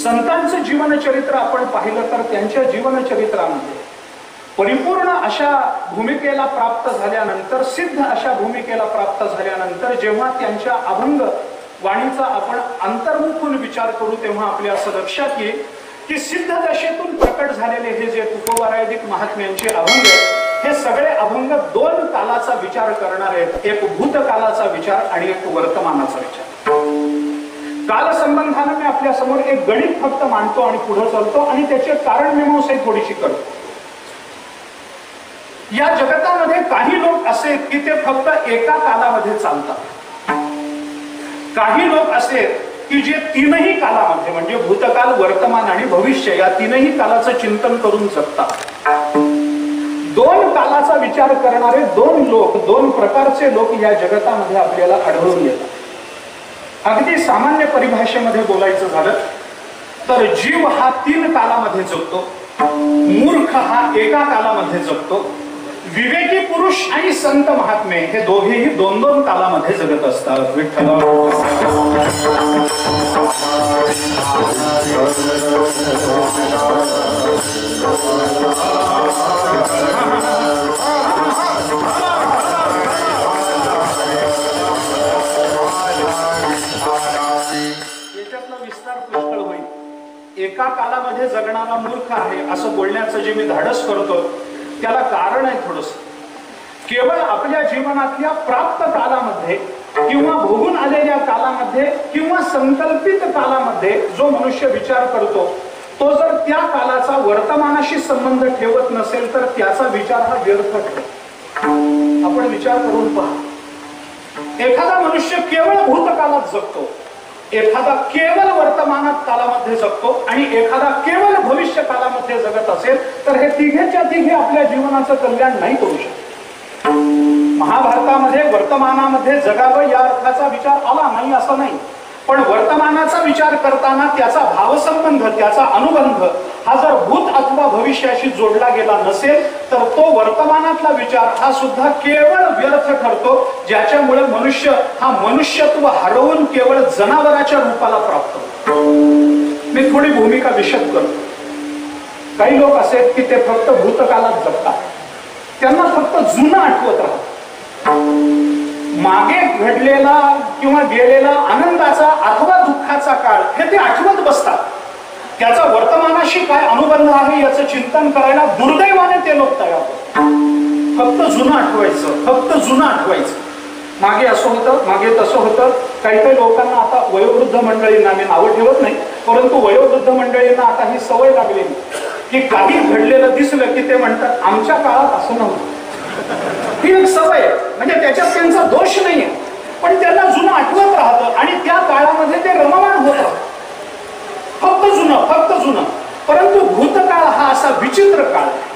संतांचं जीवनचरित्र आपण पाहिलं तर त्यांच्या जीवनचरित्रामध्ये परिपूर्ण अशा भूमिकेला प्राप्त झाल्यानंतर, सिद्ध अशा भूमिकेला प्राप्त झाल्यानंतर जेव्हा त्यांच्या अभंग वाणीचा आपण अंतर्मुखून विचार करू तेव्हा आपल्या असं लक्षात येईल की सिद्ध दशेतून प्रकट झालेले हे जे तुकोबारायदिक महात्म्यांचे अभंग आहेत, हे सगळे अभंग दोन कालाचा विचार करणार आहेत, एक भूतकालाचा विचार आणि एक वर्तमानाचा विचार। काल संबंधाने मी आपल्या समोर एक गणित फक्त मांडतो आणि पुढे चालतो आणि त्याचे कारण मीमांसा थोडीशी करतो। या जगतामध्ये काही लोक असे की ते फक्त एका कालामध्ये चालतात, काही लोक असे की जे तीनही कालामध्ये म्हणजे भूतकाल, वर्तमान आणि भविष्य या तीनही कालाचं चिंतन करून जगतात। दोन कालाचा विचार करणारे दोन लोक, दोन प्रकारचे लोक या जगतामध्ये आपल्याला आढळून येतात। अगदी सामान्य परिभाषेमध्ये बोलायचं झालं तर जीव हा तीन कालामध्ये जगतो, मूर्ख हा एका कालामध्ये जगतो, विवेकी पुरुष आणि संत महात्मे हे दोघेही दोन दोन कालामध्ये जगत असतात। विठ्ठल याच्यातला विस्तार पुष्कळ होईल। एका कालामध्ये जगणारा मूर्ख आहे असं बोलण्याचं जे मी धाडस करतो त्याला कारण आहे थोडस। केवळ आपल्या जीवनातल्या प्राप्त कालामध्ये किंवा भोगून आलेल्या कालामध्ये किंवा संकल्पित कालामध्ये जो मनुष्य विचार करतो तो जर त्या कालाचा वर्तमानाशी संबंध ठेवत नसेल तर त्याचा विचार हा व्यर्थ ठरतो। आपण विचार करून पहा, एखादा मनुष्य केवळ भूतकालात जगतो, एखादा केवळ वर्तमानात कालामध्ये जगतो आणि एखादा केवळ भविष्य कालामध्ये जगत असेल तर हे तिघेच्या तिघे आपल्या जीवनाचं कल्याण नाही करू शकत। महाभारतामध्ये वर्तमानामध्ये जगावं या अर्थाचा विचार आला नाही असं नाही, पण वर्तमानाचा विचार करताना त्याचा भावसंबंध, त्याचा अनुबंध हा जर भूत अथवा भविष्याशी जोडला गेला नसेल तर तो वर्तमानातला विचार हा सुद्धा केवळ व्यर्थ ठरतो, ज्याच्यामुळे मनुष्य हा मनुष्यत्व हरवून केवळ जनावराच्या रूपाला प्राप्त होतो। मी थोडी भूमिका विशद करतो। काही लोक असे आहेत की ते फक्त भूतकालात जगतात, त्यांना फक्त जुनं आठवत राहतं, मागे घडलेला किंवा गेलेला आनंदाचा अथवा दुःखाचा काळ हे ते आठवत बसतात, त्याचा वर्तमानाशी काय अनुबंध आहे याचं चिंतन करायला दुर्दैवाने ते लोक तयार होतात। फक्त जुनं आठवायचं, फक्त जुनं आठवायचं, मागे असं होतं, मागे तसं होतं। काही काही लोकांना आता वयोवृद्ध मंडळींना, मी नावं ठेवत नाही, परंतु वयोवृद्ध मंडळींना आता ही सवय लागलेली की काही घडलेलं दिसलं की ते म्हणतात आमच्या काळात असं नव्हतं। ही एक सवय आहे, म्हणजे त्याच्यात त्यांचा दोष नाहीये, पण त्यांना जुनं आठवत राहतं आणि त्या काळामध्ये ते रममाण होत राहतं। फक्त जुनं, फक्त जुनं। परंतु भूतकाळ हा असा विचित्र काळ आहे।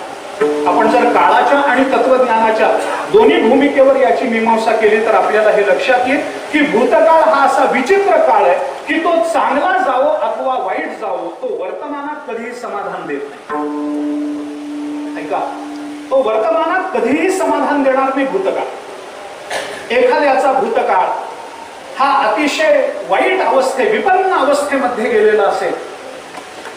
आपण जर काळाच्या आणि तत्वज्ञानाच्या दोन्ही भूमिकेवर याची मीमांसा केली तर आपल्याला हे लक्षात येईल की भूतकाळ हा असा विचित्र काळ आहे की तो चांगला जावो अथवा वाईट जावो तो वर्तमानात कधीही समाधान देत नाही। ऐका, तो वर्तमानात कधीही समाधान देणार नाही भूतकाळ। एखाद्याचा भूतकाळ हा अतिशय वाईट विपन्न अवस्थेमध्ये गेलेला असेल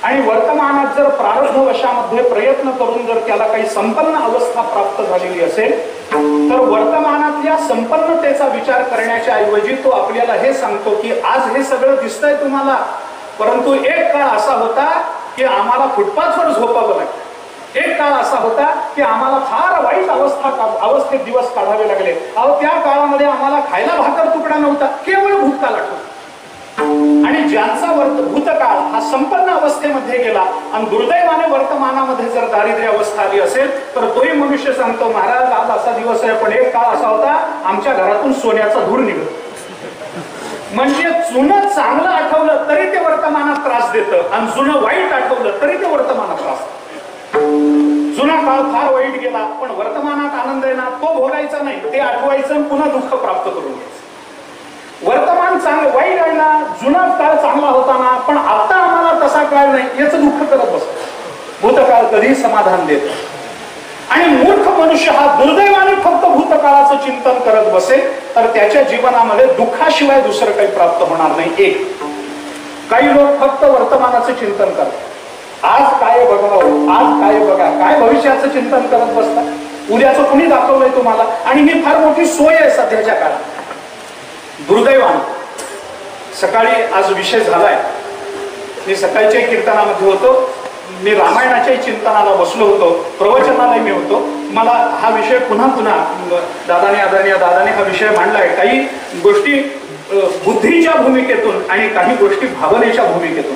आणि वर्तमानात जर प्रारब्धवशामध्ये प्रयत्न करून जर त्याला काही संपन्न अवस्था प्राप्त झालेली असेल तर वर्तमानातल्या संपन्नतेचा विचार करण्याच्या ऐवजी तो आपल्याला हे सांगतो की आज हे सगळं दिसतंय तुम्हाला, परंतु एक काळ असा होता की आम्हाला फुटपाथवर झोपावं लागतं, एक काळ असा होता की आम्हाला फार वाईट अवस्थेत दिवस काढावे लागले, अहो त्या काळामध्ये आम्हाला खायला भाकर तुकडा नव्हता, केवळ भूतकाळ आठवतो। आणि ज्यांचा भूतकाळ हा संपन्न अवस्थेमध्ये गेला आणि दुर्दैवाने वर्तमानामध्ये जर दारिद्र्य अवस्था आली असेल तर तोही मनुष्य सांगतो महाराज आज असा दिवस आहे, पण एक काळ असा होता आमच्या घरातून सोन्याचा धूर निघत। म्हणजे जुनं चांगलं आठवलं तरी ते वर्तमानात त्रास देतं आणि जुनं वाईट आठवलं तरी ते वर्तमानात त्रास देतं। जुना काळ फार वाईट गेला पण वर्तमानात आनंद आहे ना, तो भोगायचा नाही, ते आठवायचं पुन्हा दुःख प्राप्त करून घ्यायचं। वर्तमान चांगलं वाईट आहे ना, जुना काळ चांगला होता ना, पण आता आम्हाला तसा काळ नाही याचं दुःख करत बसतो। भूतकाळ कधी समाधान देत आणि मूर्ख मनुष्य हा दुर्दैवाने फक्त भूतकाळाचं चिंतन करत बसेल तर त्याच्या जीवनामध्ये दुःखाशिवाय दुसरं काही प्राप्त होणार नाही। एक काही लोक फक्त वर्तमानाचं चिंतन भविष्याचं चिंतन करत बसता. उद्याचं कुणी दाखवलंय तुम्हाला? आणि ही फार मोठी सोय आहे सध्याच्या काळात. दुर्दैवाने सकाळी आज विषय झालाय. मी सकाळच्या कीर्तनामध्ये होतो, मी रामायणाच्या चिंतनाला बसलो होतो, प्रवचनालाही मी होतो. मला हा विषय पुन्हा पुन्हा दादाने हा विषय मांडलाय. काही गोष्टी बुद्धीच्या भूमिकेतून आणि काही गोष्टी भावनेच्या भूमिकेतून.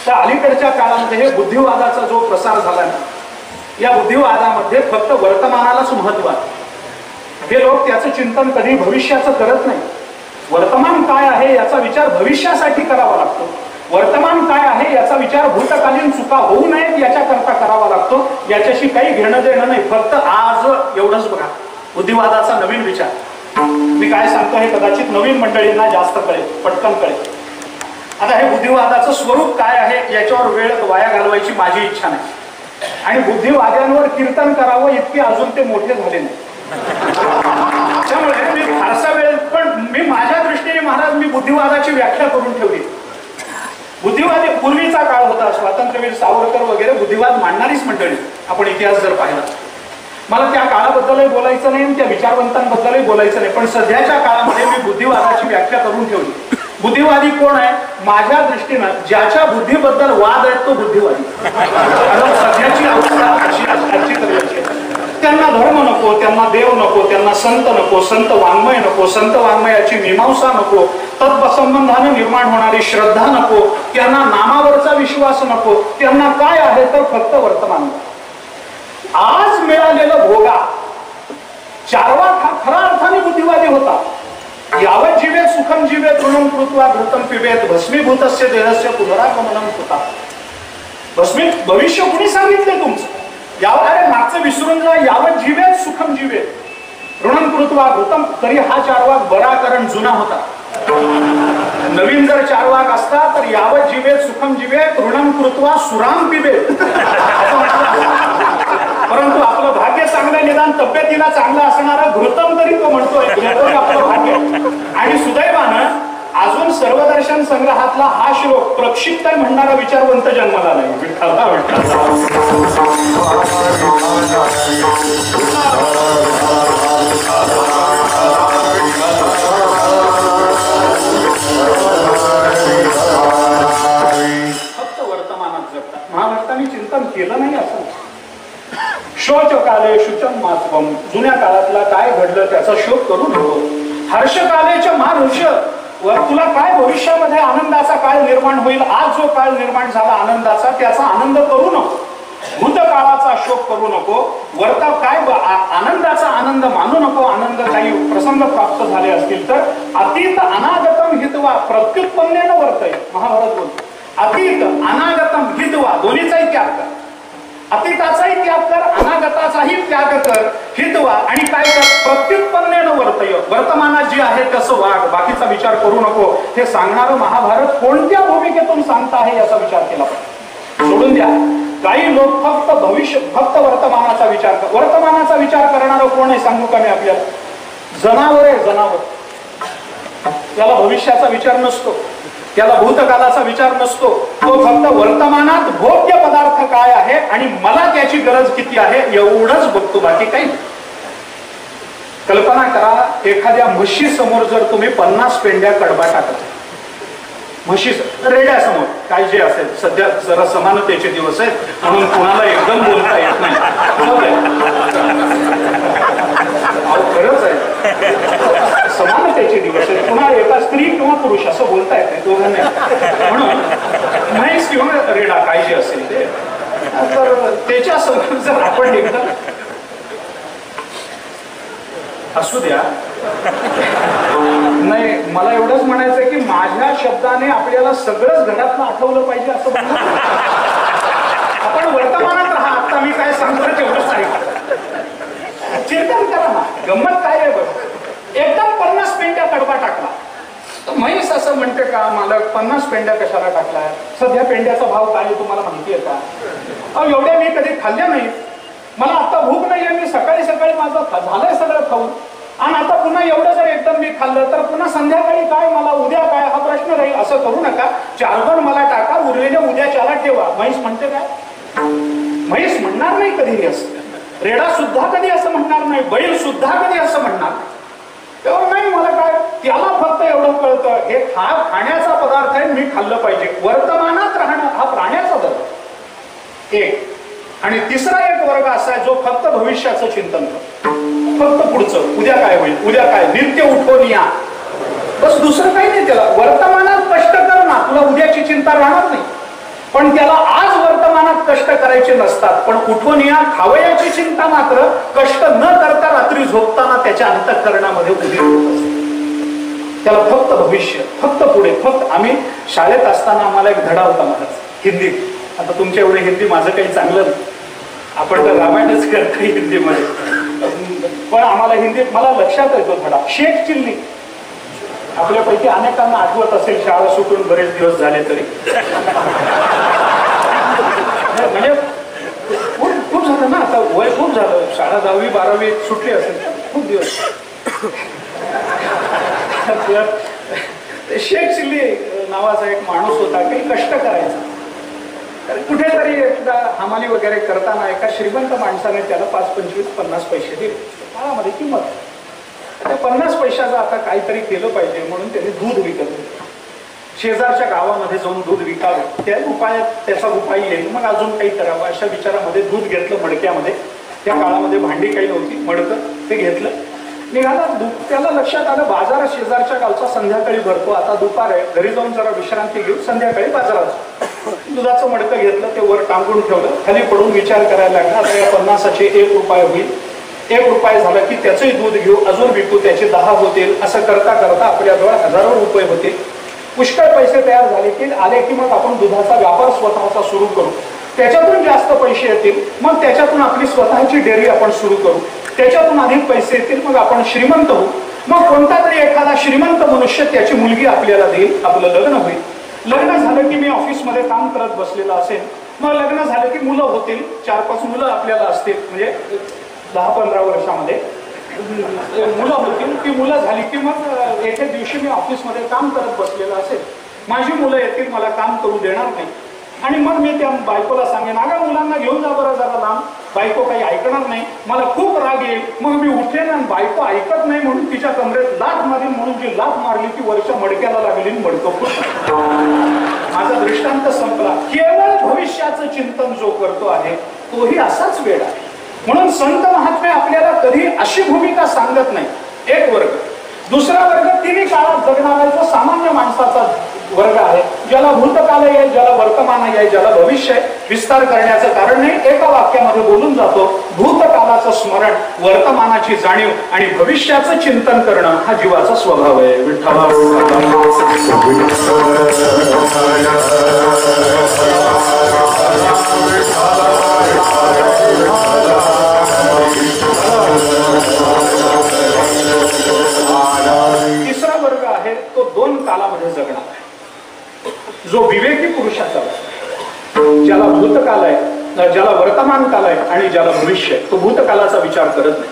तर अलीकडच्या काळामध्ये हे बुद्धिवादाचा जो प्रसार झाला ना, या बुद्धिवादामध्ये फक्त वर्तमानालाच महत्व आहे. हे लोक त्याचं चिंतन कधी भविष्याचं करत नाही. वर्तमान काय आहे याचा विचार भविष्यासाठी करावा लागतो. वर्तमान काय आहे याचा विचार भूतकालीन चुका होऊ नयेत याच्याकरता करावा लागतो. याच्याशी काही घेणं देणं नाही. फक्त आज एवढंच बघा, बुद्धिवादाचा नवीन विचार. मी काय सांगतो हे कदाचित नवीन मंडळींना जास्त कळेल, पटकन कळेल. आता हे बुद्धिवादाचं स्वरूप काय आहे याच्यावर वेळ वाया घालवायची माझी इच्छा नाही. आणि बुद्धिवाद्यांवर कीर्तन करावं इतके अजून ते मोठे झाले नाही. त्यामुळे मी फारसा वेळ, पण मी माझ्या दृष्टीने महाराज मी बुद्धिवादाची व्याख्या करून ठेवली. बुद्धिवादी पूर्वीचा काळ होता, स्वातंत्र्यवीर सावरकर वगैरे बुद्धिवाद मांडणारीच मंडळी. आपण इतिहास जर पाहिला, मला त्या काळाबद्दलही बोलायचं नाही, त्या विचारवंतांबद्दलही बोलायचं नाही. पण सध्याच्या काळामध्ये मी बुद्धिवादाची व्याख्या करून ठेवली. बुद्धिवादी कोण आहे? माझ्या दृष्टीनं ज्याच्या बुद्धीबद्दल वाद आहेत तो बुद्धिवादी. सध्याची अवस्था अशी. त्यांना धर्म नको, त्यांना देव नको, त्यांना संत नको, संत वाङ्मय नको, संत वाङ्मयाची मीमांसा नको, तत्संबंधाने निर्माण होणारी श्रद्धा नको, त्यांना नामावरचा विश्वास नको. त्यांना काय आहे तर फक्त वर्तमान. आज मिळालेलं भोगा. चारवा खऱ्या अर्थाने बुद्धिवादी होता. यावत जीवेत सुखम जीवेत ऋणम कृत्वा घृतम पिबेत भस्मीभूतस्य देहस्य पुनरागमनम होता. भविष्य कुणी सांगितले तुमचं? अरे मागचं विसरून जा. यावत जीवेत सुखम जीवेत ऋणम कृत्वा घृतम. तरी हा चारवाक बरा, कारण जुना होता. नवीन जर चारवाक असता तर यावत जीवेत सुखम जीवेत ऋणम कृत्वा सुराम पिबेत. परंतु आपलं भाग्य चांगलं, निदान तब्येतीला चांगलं असणारा घृतम तरी तो म्हणतोय. आपलं भाग्य. आणि सुदैवानं अजून सर्वदर्शन संग्रहातला हा श्लोक प्रक्षिप्त म्हणणारा विचारवंत जन्माला नाही. विठ्ठला विठ्ठला. फक्त वर्तमानात जगतात. महाभारताने चिंतन केलं नाही असं. शोच काले शुचम मात्वम. जुन्या काळातला काय घडलं त्याचा शोक करू नको. हर्ष कालेच्या मानुष. तुला काय भविष्यामध्ये आनंदाचा काळ निर्माण होईल, आज जो काळ निर्माण झाला आनंदाचा त्याचा आनंद करू नको. भूतकाळाचा शोक करू नको. वर्ता काय आनंदाचा आनंद मानू नको. आनंद काही प्रसंग प्राप्त झाले असतील तर अतीत अनागतम हितवा प्रत्युत्पन्नेन वर्तय. महाभारत बोलतो अतीत अनागतम हितवा, दोन्हीचाही त्याग कर. अतीताचाही त्याग कर, अनागताचाही त्याग कर. हितवा आणि काय कर? प्रत्युत्पन्नेन वर्तय. वर्तमानात जे आहे तसं वाग, बाकीचा विचार करू नको. हे सांगणारं महाभारत कोणत्या भूमिकेतून सांगत आहे याचा विचार केला पाहिजे. सोडून द्या. काही लोक फक्त भविष्य, फक्त वर्तमानाचा विचार कर. वर्तमानाचा विचार करणारं कोण आहे सांगू का मी आपल्याला? जनावर आहे, जनावर. त्याला भविष्याचा विचार नसतो, त्याला भूतकालाचा विचार नसतो. तो फक्त वर्तमानात भोग्य पदार्थ काय आहे आणि मला त्याची गरज किती आहे एवढंच बघतो, बाकी काही. कल्पना करा, एखाद्या म्हशी समोर जर तुम्ही 50 पेंड्या कडबा टाकत, म्हशी रेड्या समोर काय जे असेल, सध्या जरा समानतेचे दिवस आहेत म्हणून कुणाला एकदम बोलता येत नाही. खरंच आहे, समानतेचे दिवस आहेत. पुन्हा एका स्त्री किंवा पुरुष असं बोलता येत नाही, दोघांना. म्हणून म्हैस किंवा रेडा काय जे असेल ते, तर त्याच्या समोर जर आपण एकदम असू द्या. नाही, मला एवढंच म्हणायचं की माझ्या शब्दाने आपल्याला सगळंच घरातलं आठवलं पाहिजे असं म्हणून आपण वर्तमानात राहा. आता मी काय सांगतो तेवढंच ऐका, चिंतन करा ना. गंमत काय आहे बघ, एकदम 50 पेंड्या कडबा टाकला तर म्हैस असं म्हणते का, मालक 50 पेंड्या कशाला टाकलाय? सध्या पेंड्याचा भाव काय तुम्हाला माहिती आहे का? एवढ्या मी कधी खाल्ल्या नाही, मला आता भूक नाहीये, मी सकाळी सकाळी माझं झालंय सगळं खाऊन, आणि आता पुन्हा एवढं जर एकदम मी खाल्लं तर पुन्हा संध्याकाळी काय, मला उद्या काय, हा प्रश्न राहील. असं करू नका. 4 गुण मला टाका, उरलेल्या उद्याच्याला ठेवा. म्हैस म्हणते काय? म्हैस म्हणणार नाही कधी असं. रेडा सुद्धा कधी असं म्हणणार नाही, बैल सुद्धा कधी असं म्हणणार नाही. तेव्हा नाही मला काय, त्याला फक्त एवढं कळतं हे खाण्याचा पदार्थ आहे, मी खाल्लं पाहिजे. वर्तमानात राहणं हा प्राण्याचा धर्म एक. आणि तिसरा एक वर्ग असा आहे जो फक्त भविष्याचं चिंतन करतो, फक्त पुढचं, उद्या काय होईल, उद्या काय, नित्य उठून या, बस दुसरं काही नाही. त्याला वर्तमानात कष्ट कर ना, तुला उद्याची चिंता राहणार नाही. पण त्याला आज वर्तमानात कष्ट करायचे नसतात, पण उठून या खावयाची चिंता मात्र कष्ट न करता रात्री झोपताना त्याच्या अंतःकरणामध्ये उभी होत असते. त्याला फक्त भविष्य, फक्त पुढे, फक्त. आम्ही शाळेत असताना आम्हाला एक धडा होता महाराज हिंदी. आता तुमच्या एवढे हिंदी माझं काही चांगलं नाही, आपण तर रामायणच करतो हिंदीमध्ये, पण आम्हाला हिंदीत मला लक्षात येतो धडा शेख चिल्ली. आपल्यापैकी अनेकांना आठवत असेल, शाळा सुटून बरेच दिवस झाले तरी. म्हणजे खूप झालं ना, आता वय खूप झालं, शाळा 10वी 12वी सुटली असेल खूप दिवस. शेख चिल्ली नावाचा एक माणूस होता, काही कष्ट करायचा. तर कुठेतरी एकदा हमाली वगैरे करताना एका श्रीमंत माणसाने त्याला 5, 25, 50 पैसे दिले. काळामध्ये किंमत, त्या 50 पैशाचं आता काहीतरी केलं पाहिजे म्हणून त्याने दूध विकत होते. शेजारच्या गावामध्ये जाऊन दूध विकावं, त्या उपायात त्याचा उपाय येईल, मग अजून काही करावं अशा विचारामध्ये दूध घेतलं मडक्यामध्ये. त्या काळामध्ये भांडी काही नव्हती, मडकं ते घेतलं, निघाला. त्याला लक्षात आलं बाजार शेजारच्या गावचा संध्याकाळी भरतो, आता दुपार आहे, घरी जाऊन जरा विश्रांती घेऊन संध्याकाळी बाजारात. दुधाचं मडकं घेतलं, ते वर टांगून ठेवलं, खाली पडून विचार करायला लागला, आता या 50चे 1 रुपया होईल, 1 रुपया झाला की त्याचंही दूध घेऊ, अजून विकू, त्याचे 10 होतील. असं करता करता आपल्याजवळ हजारो रुपये होते. पुष्कळ पैसे तयार झाले की आले की मग आपण दुधाचा व्यापार स्वतःचा सुरू करू, त्याच्यातून जास्त पैसे येतील, मग त्याच्यातून आपली स्वतःची डेअरी आपण सुरू करू, त्याच्यातून अधिक पैसे येतील, मग आपण श्रीमंत होऊ. मग कोणता तरी एखादा श्रीमंत मनुष्य त्याची मुलगी आपल्याला देईल, आपलं लग्न होईल. लग्न झालं की मी ऑफिसमध्ये काम करत बसलेला असेल, मग लग्न झालं की मुलं होतील, 4-5 मुलं आपल्याला असतील, म्हणजे 10-15 वर्षामध्ये मुलं होतील. ती मुलं झाली की मग एके दिवशी मी ऑफिसमध्ये काम करत बसलेला असेल, माझी मुलं येतील, मला काम करू देणार नाही. आणि मग मी त्या बायकोला सांगेन, अगं मुलांना घेऊन जा बरं जरा लांब. बायको काही ऐकणार नाही, मला खूप राग येईल. मग मी उठेन आणि बायको ऐकत नाही म्हणून तिच्या कमरेत लाथ मारीन, म्हणून जी लाथ मारली ती वरच्या मडक्याला लागली, मडकं फुटलं. माझा दृष्टांत संपला. केवळ भविष्याचं चिंतन जो करतो आहे तोही असाच वेळ आहे. म्हणून संत महात्मे आपल्याला कधी अशी भूमिका सांगत नाही. एक वर्ग. दुसरा वर्ग तिन्ही काळात जगणारा जो सामान्य माणसाचा वर्ग आहे, ज्याला भूतकाल आहे, ज्याला वर्तमान आहे, ज्याला भविष्य आहे. विस्तार करण्याचं कारण नाही, एका वाक्यामध्ये बोलून जातो. भूतकालाचं स्मरण, वर्तमानाची जाणीव आणि भविष्याचं चिंतन करणं हा जीवाचा स्वभाव आहे. विठ्ठल तिसरा वर्ग आहे तो 2 कालामध्ये जगणार आहे, जो विवेकी पुरुषाचा, ज्याला भूतकाल आहे, ज्याला वर्तमान काल आहे आणि ज्याला भविष्य आहे. तो भूतकालाचा विचार करत नाही.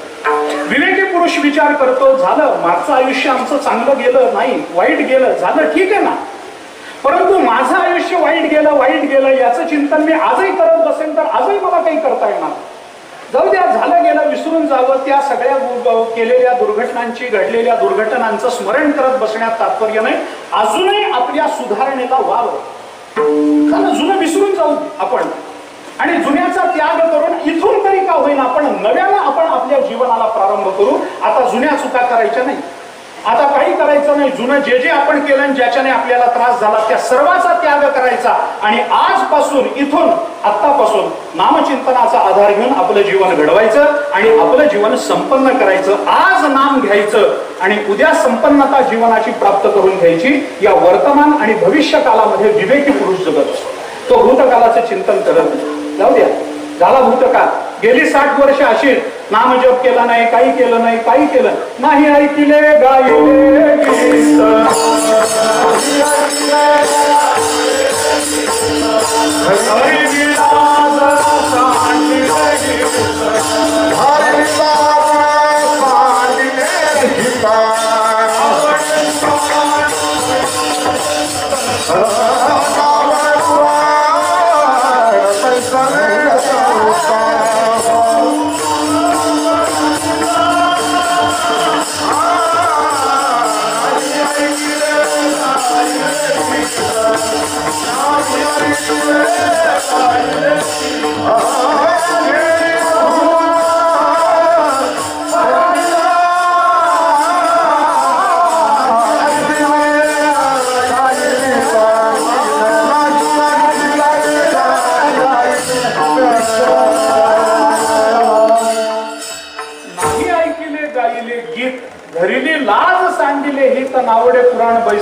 विवेकी पुरुष विचार करतो, झालं मागचं आयुष्य आमचं चांगलं गेलं नाही, वाईट गेलं, झालं ठीक आहे ना, परंतु माझं आयुष्य वाईट गेलं याचं चिंतन मी आजही करत बसेल तर आजही मला काही करता येणार. जाऊ द्या, झालं गेलं, विसरून जावं. त्या सगळ्या केलेल्या दुर्घटनांची, घडलेल्या दुर्घटनांचं स्मरण करत बसण्यात तात्पर्य नाही. अजूनही आपल्या सुधारणेला वाव. कारण जुनं विसरून जाऊ आपण आणि जुन्याचा त्याग करून इथून तरी का होईना आपण नव्यानं आपण आपल्या जीवनाला प्रारंभ करू. आता जुन्या चुका करायच्या नाही, आता काही करायचं नाही. जुनं जे जे आपण केलं ज्याच्याने आपल्याला त्रास झाला त्या सर्वाचा त्याग करायचा आणि आजपासून इथून आत्तापासून नामचिंतनाचा आधार घेऊन आपलं जीवन घडवायचं आणि आपलं जीवन संपन्न करायचं. आज नाम घ्यायचं आणि उद्या संपन्नता जीवनाची प्राप्त करून घ्यायची. या वर्तमान आणि भविष्य कालामध्ये विवेकी पुरुष जगत असतो. तो भूतकालाचं चिंतन करत नाही. जाऊ द्या, झाला भूतकाळ, गेली 60 वर्ष अशी नामजप केला नाही, काही केलं नाही, काही केलं नाही. ऐकले गायले गीत, Bye.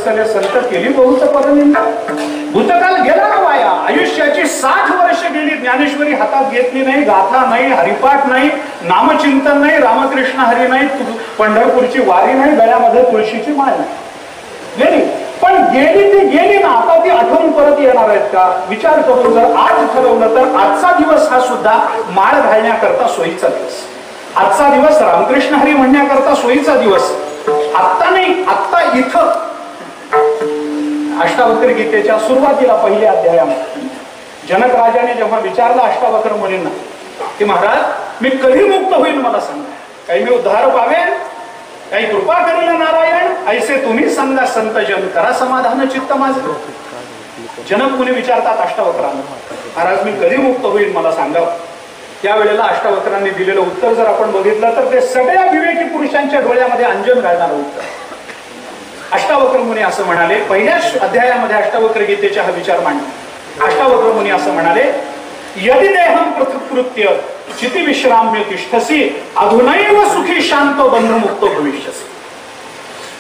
विसरले संत केली बहुच परनिंदा. भूतकाल गेला ना वाया. आयुष्याची 60 वर्ष गेली. ज्ञानेश्वरी हातात घेतली नाही, गाथा नाही, हरिपाठ नाही, नामचिंतन नाही, रामकृष्ण हरी नाही, पंढरपूरची वारी नाही, गळ्यामध्ये तुळशीची माळ नाही. गेली. पण गेली ती गेली ना. आता ती आठवून परत येणार आहेत का? विचार करून जर आज ठरवलं तर आजचा दिवस हा सुद्धा माळ घालण्याकरता सोयीचा दिवस. आजचा दिवस रामकृष्ण हरी म्हणण्याकरता सोयीचा दिवस. आत्ता नाही, आत्ता इथं. अष्टावक्र गीतेच्या सुरुवातीला पहिल्या अध्यायामध्ये जनक राजाने जेव्हा विचारलं अष्टावक्र मुनींना की महाराज मी कधी मुक्त होईल मला सांगा. काही मी उद्धार पावेन, काही कृपा करील नारायण, ऐसे तुम्ही सांगा संत जन, करा समाधान चित्त माझे. जनक मुनी विचारतात अष्टावक्रांना, महाराज मी कधी मुक्त होईल मला सांगा. त्यावेळेला अष्टावक्रांनी दिलेलं उत्तर जर आपण बघितलं तर ते सगळ्या विवेकी पुरुषांच्या डोळ्यामध्ये अंजन घालणारं उत्तर. अष्टावक्र मुनी असं म्हणाले, पहिल्याच अध्यायामध्ये अष्टावक्र गीतेचा हा विचार मांडला. अष्टावक्र मुनी असं म्हणाले, यदि देहम पृथक्कृत्य चिति विश्राम्य तिष्ठसी अधुनैव सुखी शांत बंधमुक्त भविष्यसी.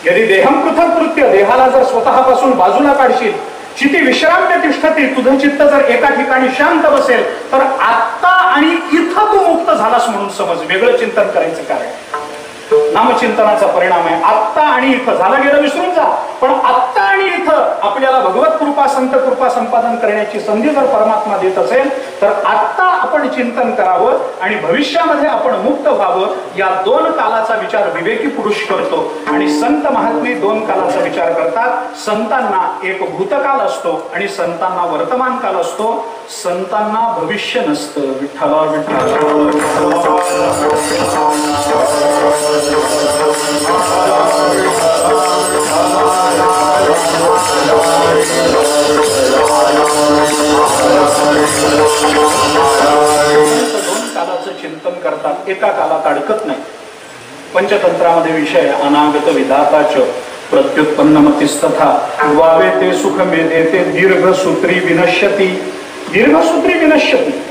यदि देहम पृथक्कृत्य, देहाला जर स्वतःपासून बाजूला काढशील, चिती विश्राम्य तिष्ठती, तुझं चित्त जर एका ठिकाणी शांत बसेल तर आत्ता आणि इथं तू मुक्त झालास म्हणून समज. वेगळं चिंतन करायचं कारण नामचिंतनाचा परिणाम आहे. आत्ता आणि इथं. झालं गेलं विसरून जा, पण आत्ता आणि इथं आपल्याला भगवत कृपा संत कृपा संपादन करण्याची संधी जर परमात्मा देत असेल तर आत्ता आपण चिंतन करावं आणि भविष्यामध्ये आपण मुक्त व्हावं. या दोन कालाचा विचार विवेकी पुरुष करतो आणि संत महात्मे दोन कालाचा विचार करतात. संतांना एक भूतकाल असतो आणि संतांना वर्तमान काल असतो. संतांना भविष्य नसतं. विठ्ठला विठ्ठला. दोन कालाचं चिंतन करतात, एका कालात अडकत नाही. पंचतंत्रामध्ये विषय अनागत विधाताच प्रत्युत्पन्नमतिस्तथा वावे ते सुख मेधे ते दीर्घसूत्री विनश्यती. दीर्घसूत्री विनश्यती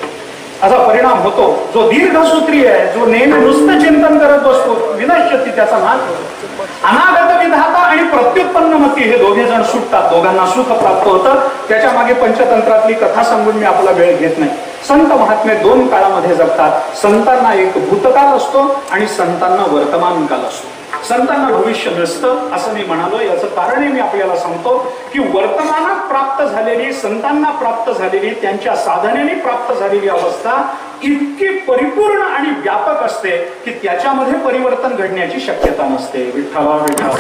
असा परिणाम होतो. जो दीर्घसूत्री आहे, जो नेहमी नुसतं चिंतन करत बसतो, विनश्यती त्याचा नाश होतो. अनागत विधाता आणि प्रत्युत्पन्नमती हे दोघे जण सुटतात. दोघांना सुख प्राप्त होतं. त्याच्या मागे पंचतंत्रातली कथा सांगून मी आपला वेळ घेत नाही. संत महात्मे दोन काळामध्ये जगतात. संतांना एक भूतकाल असतो आणि संतांना वर्तमान काल असतो. संतांना भविष्य नसतं असं मी म्हणालो. याचं कारणही मी आपल्याला सांगतो की वर्तमानात प्राप्त झालेली, संतांना प्राप्त झालेली, त्यांच्या साधनेने प्राप्त झालेली अवस्था इतकी परिपूर्ण आणि व्यापक असते की त्याच्यामध्ये परिवर्तन घडण्याची शक्यता नसते. विठ्ठला विठ्ठला.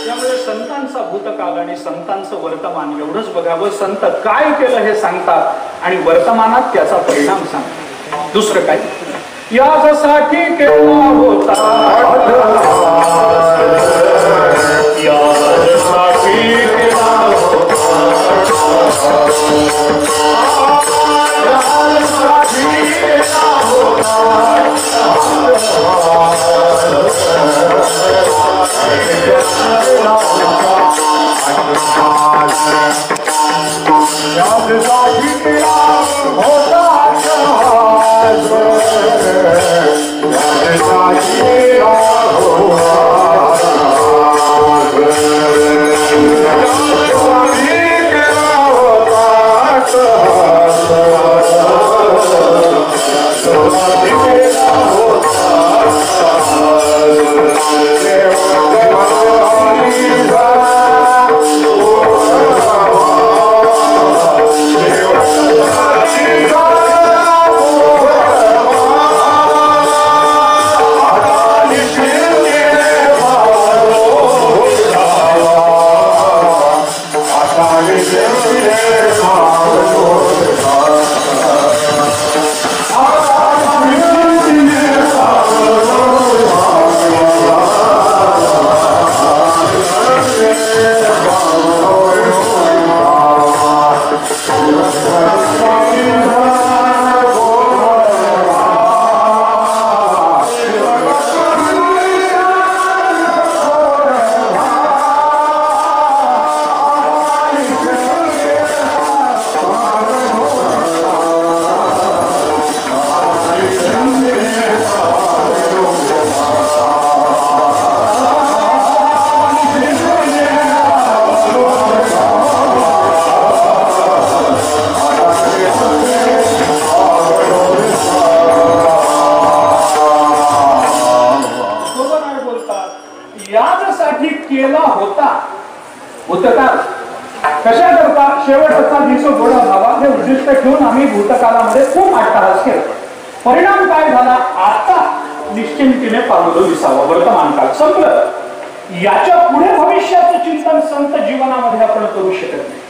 त्यामुळे संतांचा भूतकाल आणि संतांचं वर्तमान एवढंच बघावं. संत काय केलं हे सांगतात आणि वर्तमानात त्याचा परिणाम सांगतात. दुसरं काय? यासाठी केला होता, यासाठी केला होता, यासाठी केला होता, चित्त ठेवून आम्ही भूतकालामध्ये खूप अट्टहास केला. परिणाम काय झाला? आता निश्चिंतीने पावलो विसावा, वर्तमान काळ संपलं. याच्या पुढे भविष्याचं चिंतन संत जीवनामध्ये आपण करू शकत नाही.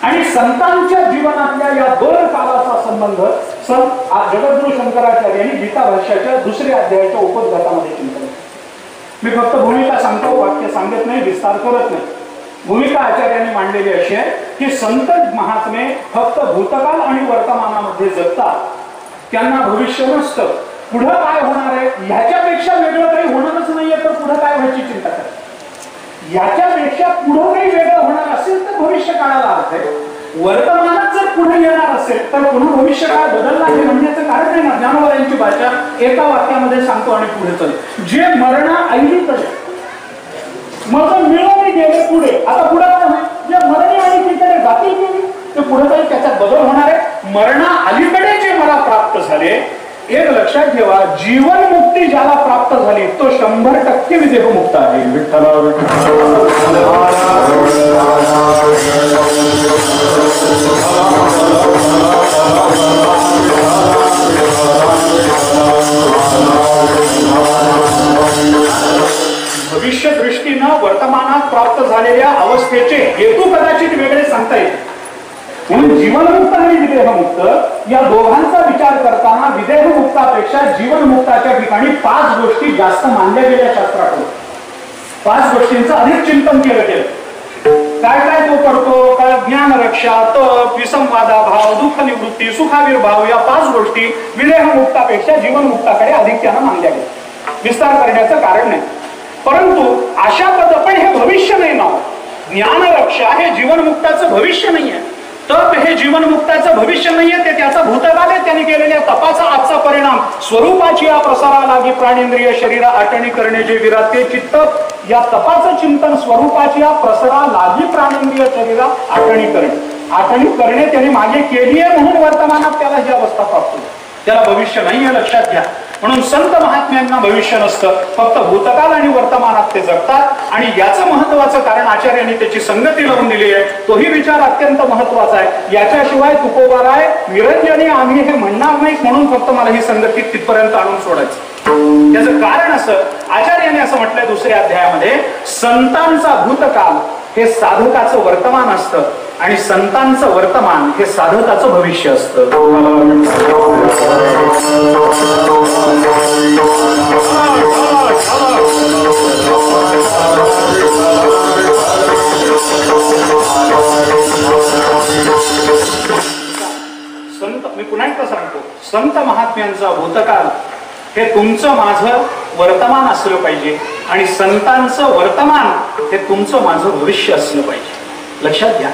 आणि संतांच्या जीवनातल्या या दोन कालाचा संबंध संत जगद्गुरु शंकराचार्यांनी गीता भाष्याच्या दुसऱ्या अध्यायाच्या उपोद्घातामध्ये चिंतन. मी फक्त भूमिका सांगतो, वाक्य सांगत नाही, विस्तार करत नाही. भूमिका आचार्यांनी मांडलेली अशी आहे की संत महात्मे फक्त भूतकाल आणि वर्तमानामध्ये जगतात. त्यांना भविष्य नसतं. पुढं काय होणार आहे ह्याच्यापेक्षा वेगळं काही होणारच नाहीये, तर पुढं काय व्हायची चिंता करा. याच्यापेक्षा पुढं काही वेगळं होणार असेल तर भविष्य काळाला अर्थ आहे. वर्तमानात जर पुढे येणार असेल तर पुन्हा भविष्य काळ बदलला हे म्हणण्याचं कारण नाही ना. ज्ञानोबांची भाषा एका वाक्यामध्ये सांगतो आणि पुढे चल. जे मरणा अलीकडे मग मिळवले गेले पुढे, आता पुढे काय होईल? जे मरणे अलीकडे जातील गेली ते पुढे काही त्याच्यात बदल होणार आहे. मरणा अलीकडे जे मला प्राप्त झाले, एक लक्षात ठेवा, जीवनमुक्ती ज्याला प्राप्त झाली तो 100% विदेहमुक्त आहे. विठ्ठला भविष्य दृष्टीनं वर्तमानात प्राप्त झालेल्या अवस्थेचे हेतू कदाचित वेगळे सांगता येईल. म्हणून जीवनमुक्त आणि विदेहमुक्त या दोघांचा विचार करताना विदेहमुक्तापेक्षा जीवनमुक्ताच्या ठिकाणी 5 गोष्टी जास्त मानल्या गेल्या शास्त्राकडून. 5 गोष्टींचं अधिक चिंतन केलं गेलं. काय काय तो करतो? काय ज्ञान रक्षा, तप, विसंवादा भाव, दुःख निवृत्ती, सुखाविर्भाव या 5 गोष्टी विदेहमुक्तापेक्षा जीवनमुक्ताकडे अधिक त्यानं मानल्या गेल्या. विस्तार करण्याचं कारण नाही. परंतु अशा पद पण हे भविष्य नाही ना. ज्ञान रक्षा हे जीवनमुक्ताचं भविष्य नाहीये. तप हे जीवनमुक्ताचं भविष्य नाहीये, ते त्याचा भूतकाल आहे. त्यांनी केलेल्या तपाचा आजचा परिणाम. स्वरूपाची या प्रसारा लागी प्राणेंद्रिय शरीर आटणी करणे जे विराट ते चित्त. या तपाचं चिंतन स्वरूपाची या प्रसारा लागी प्राणेंद्रिय शरीर आटणी करणे त्यांनी मागे केली आहे. म्हणून वर्तमानात त्याला ही अवस्था प्राप्त होती. त्याला भविष्य नाहीये, लक्षात घ्या. म्हणून संत महात्म्यांना भविष्य नसतं, फक्त भूतकाल आणि वर्तमानात ते जगतात. आणि याचं महत्वाचं कारण आचार्यांनी त्याची संगती लावून दिली आहे. तोही विचार अत्यंत महत्वाचा आहे. याच्याशिवाय तुकोबाराय निरंजनी आम्ही हे म्हणणार नाहीत, म्हणून फक्त मला ही संगती तिथपर्यंत आणून सोडायचं. याचं कारण असं, आचार्याने असं म्हटलंय दुसऱ्या अध्यायामध्ये, संतांचा भूतकाल हे साधकाचं वर्तमान असतं आणि संतांचं वर्तमान हे साधकाचं भविष्य असतं. संत, मी पुन्हा एकदा सांगतो, संत महात्म्यांचा भूतकाल हे तुमचं माझं वर्तमान असलं पाहिजे आणि संतांचं वर्तमान हे तुमचं माझं भविष्य असलं पाहिजे. लक्षात घ्या.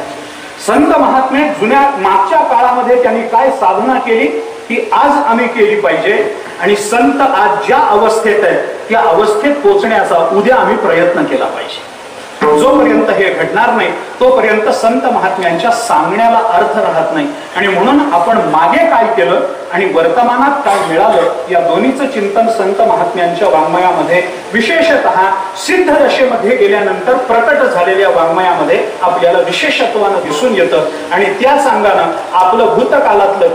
संत महात्मे जुन्या मागच्या काळामध्ये त्यांनी काय साधना केली ती आज आम्ही केली पाहिजे. आणि संत आज ज्या अवस्थेत आहे त्या अवस्थेत पोहोचण्याचा उद्या आम्ही प्रयत्न केला पाहिजे. जोपर्यंत हे घडणार नाही तोपर्यंत संत महात्म्यांच्या सांगण्याला अर्थ राहत नाही. आणि म्हणून आपण मागे काय केलं आणि वर्तमानात काय मिळालं या दोन्हीचं चिंतन संत महात्म्यांच्या वाङ्मयामध्ये, विशेषतः सिद्ध दशेमध्ये गेल्यानंतर प्रकट झालेल्या वाङ्मयामध्ये आपल्याला विशेषत्वानं दिसून येतं. आणि त्या सांगानं आपलं भूतकालातलं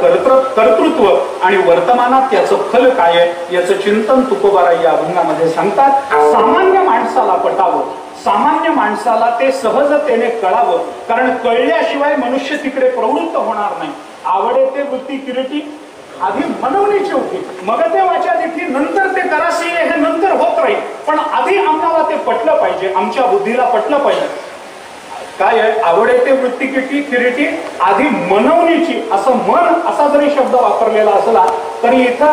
कर्तृत्व आणि वर्तमानात त्याचं फल काय आहे याचं चिंतन तुकोबाराय या अभंगामध्ये सांगतात. सामान्य माणसाला पटावं, सामान्य माणसाला ते सहजतेने कळावं, कारण कळल्याशिवाय मनुष्य तिकडे प्रवृत्त होणार नाही. आवडे ते वृत्ती किरीटी आधी मनवणीची होती, मग ते वाचा देखील, नंतर ते करासी हे नंतर होत राहील. पण आधी आम्हाला ते पटलं पाहिजे, आमच्या बुद्धीला पटलं पाहिजे. काय आहे? आवडे ते वृत्ती किरीटी आधी मनवणीची. असं मन असा जरी शब्द वापरलेला असला तरी इथं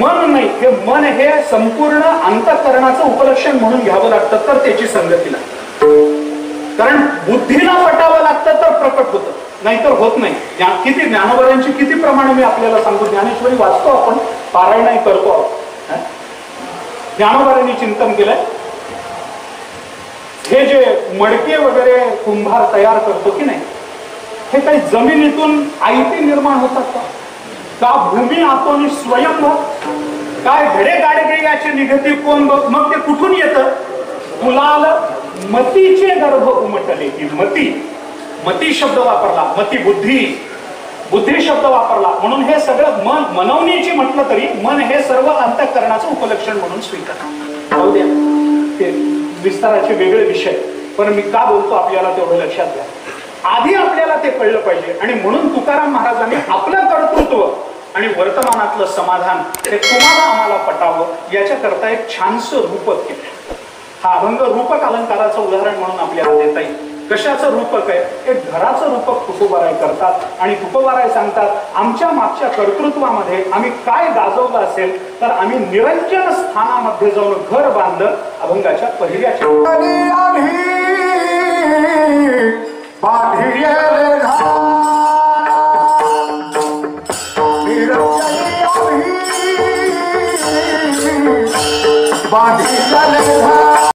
मन नाही, हे मन हे संपूर्ण अंतःकरणाचं उपलक्षण म्हणून घ्यावं लागतं, तर त्याची संगती लागते. कारण बुद्धीला पटावं लागतं तर प्रकट होतं, नाहीतर होत नाही. किती ज्ञानोबांची किती प्रमाणे मी आपल्याला सांगतो. ज्ञानेश्वरी वाचतो आपण, पारायणही करतो आपण. ज्ञानोबांनी चिंतन केलंय, हे जे मडके वगैरे कुंभार तयार करतो की नाही, हे काही जमिनीतून आयती निर्माण होतात का भूमी आतून स्वयं? काय घडे गाडगे याची निगती कोण? मग ते कुठून येतं? कुलाल मतीचे गर्भ उमटले. की मती, मती शब्द वापरला, मती बुद्धी. बुद्धी शब्द वापरला म्हणून हे सगळं मन मनवणीची म्हटलं तरी मन हे सर्व अंतःकरणाचं उपलक्षण म्हणून स्वीकार राहू द्या. ते विस्ताराचे वेगळे विषय, पण मी का बोलतो आपल्याला तेवढं लक्षात घ्या. आधी आपल्याला ते कळलं पाहिजे आणि म्हणून तुकाराम महाराजांनी आपलं कर्तृत्व आणि वर्तमानातलं समाधान हे तुम्हाला आम्हाला पटावं याच्याकरता एक छानसं रूपक केलं. हा अभंग रूपक अलंकाराचं उदाहरण म्हणून आपल्याला देता येईल. कशाचं रूपक आहे? एक घराचं रूपक तुकोबाराय करतात आणि तुकोबाराय सांगतात आमच्या मागच्या कर्तृत्वामध्ये आम्ही काय गाजवलं असेल तर आम्ही निरंजन स्थानामध्ये जाऊन घर बांधलं. अभंगाच्या पहिल्या